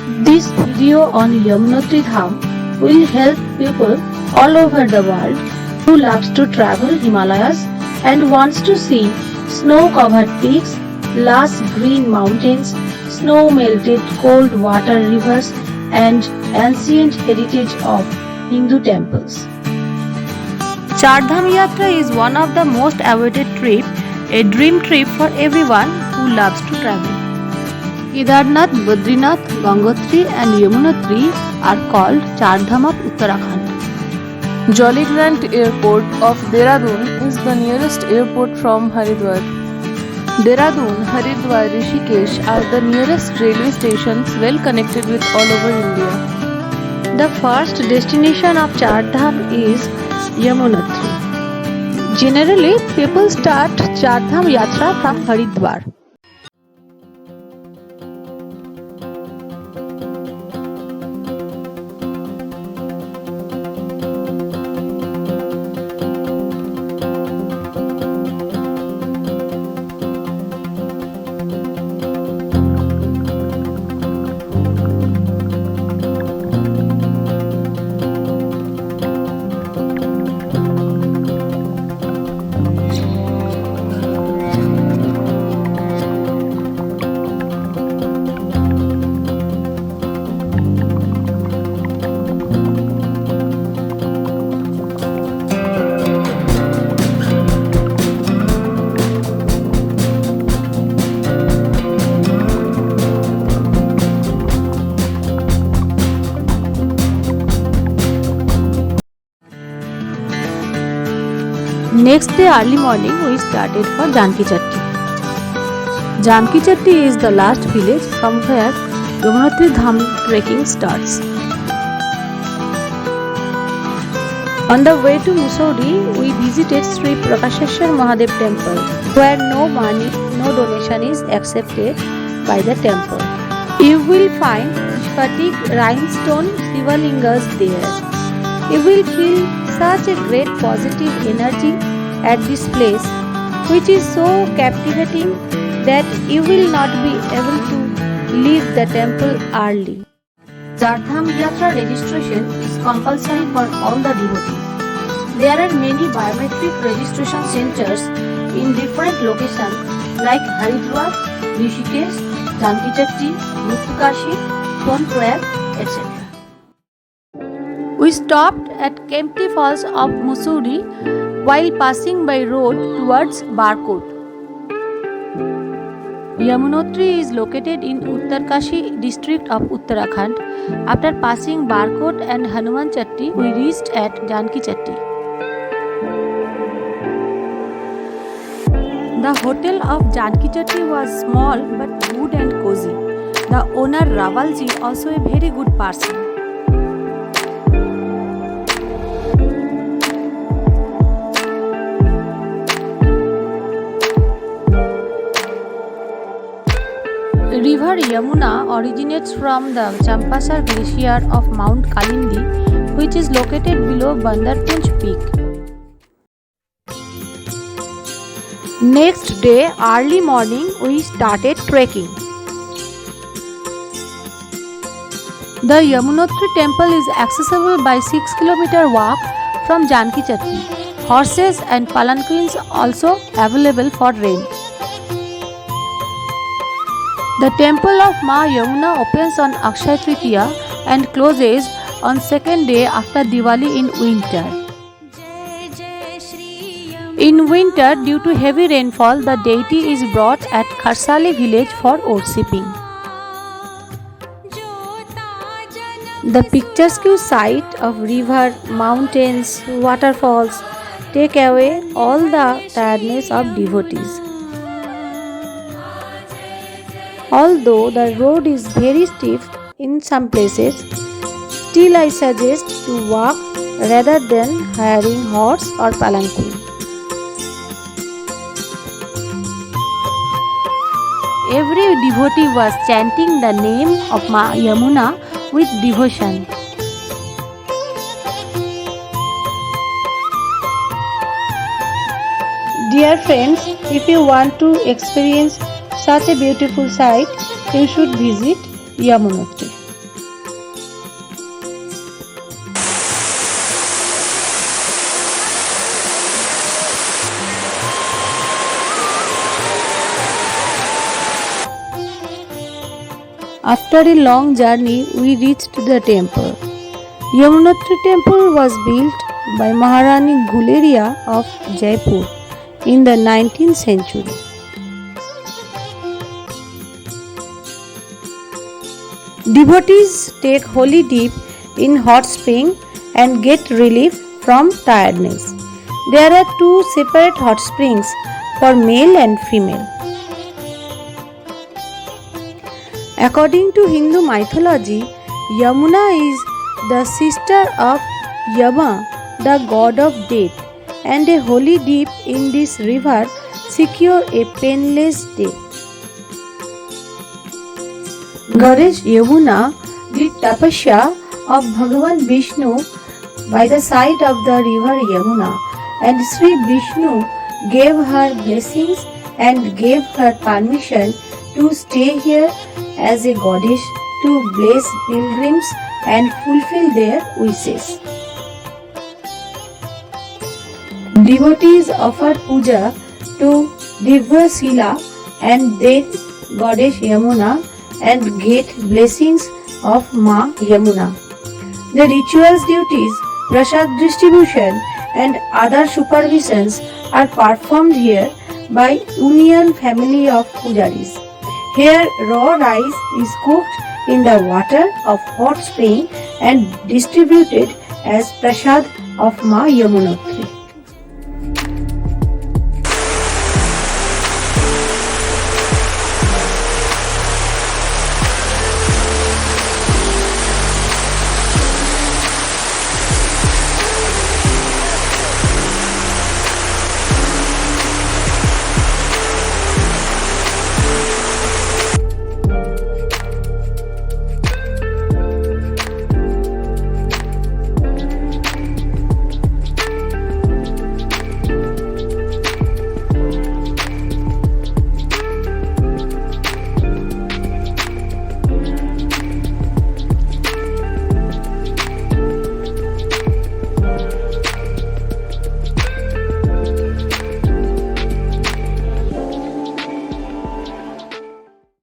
This video on Yamunotri Dham will help people all over the world who loves to travel Himalayas and wants to see snow-covered peaks, lush green mountains, snow-melted cold water rivers and ancient heritage of Hindu temples. Chardham Yatra is one of the most awaited trip, a dream trip for everyone who loves to travel. Kedarnath, Badrinath, Gangotri and Yamunotri are called Chardham of Uttarakhand. Jolly Grant Airport of Dehradun is the nearest airport from Haridwar. Dehradun, Haridwar, Rishikesh are the nearest railway stations well connected with all over India. The first destination of Chardham is Yamunotri. Generally, people start Chardham Yatra from Haridwar. Next day early morning we started for Janki Chatti. Janki Chatti is the last village from where Yamunotri Dham trekking starts. On the way to Mussoorie, we visited Sri Prakasheshwar Mahadev temple, where no money, no donation is accepted by the temple. You will find Sphatic rhinestone Shivalingas there. You will feel such a great positive energy at this place, which is so captivating that you will not be able to leave the temple early. Chardham Yatra registration is compulsory for all the devotees. There are many biometric registration centers in different locations like Haridwar, Rishikesh, Janki Chatti, Mukti, Sonprayag, etc. We stopped at Kempty Falls of Mussoorie while passing by road towards Barkot. Yamunotri is located in Uttarkashi district of Uttarakhand. After passing Barkot and Hanuman Chatti, we reached at Janki Chatti. The hotel of Janki Chatti was small but good and cozy. The owner Rawalji also a very good person. River Yamuna originates from the Champasar glacier of Mount Kalindi, which is located below Bandarpunj peak. Next day, early morning, we started trekking. The Yamunotri temple is accessible by 6 km walk from Janki Chatti. Horses and palanquins also available for rent. The temple of Ma Yamuna opens on Akshaya Tritiya and closes on second day after Diwali in winter. In winter, due to heavy rainfall, the deity is brought at Kharsali village for worshipping. The picturesque sight of river, mountains, waterfalls take away all the tiredness of devotees. Although the road is very steep in some places, still I suggest to walk rather than hiring horse or palanquin. Every devotee was chanting the name of Ma Yamuna with devotion. Dear friends, if you want to experience such a beautiful sight, you should visit Yamunotri. After a long journey, we reached the temple. Yamunotri temple was built by Maharani Guleria of Jaipur in the 19th century. Devotees take holy dip in hot spring and get relief from tiredness. There are two separate hot springs for male and female. According to Hindu mythology, Yamuna is the sister of Yama, the god of death, and a holy dip in this river secure a painless death. Goddess Yamuna did tapasya of Bhagavan Vishnu by the side of the river Yamuna, and Sri Vishnu gave her blessings and gave her permission to stay here as a goddess to bless pilgrims and fulfill their wishes. Devotees offer puja to Divyasila and then goddess Yamuna and get blessings of Ma Yamuna. The rituals duties, prasad distribution and other supervisions are performed here by Union family of pujaris. Here raw rice is cooked in the water of hot spring and distributed as prasad of Ma Yamunotri.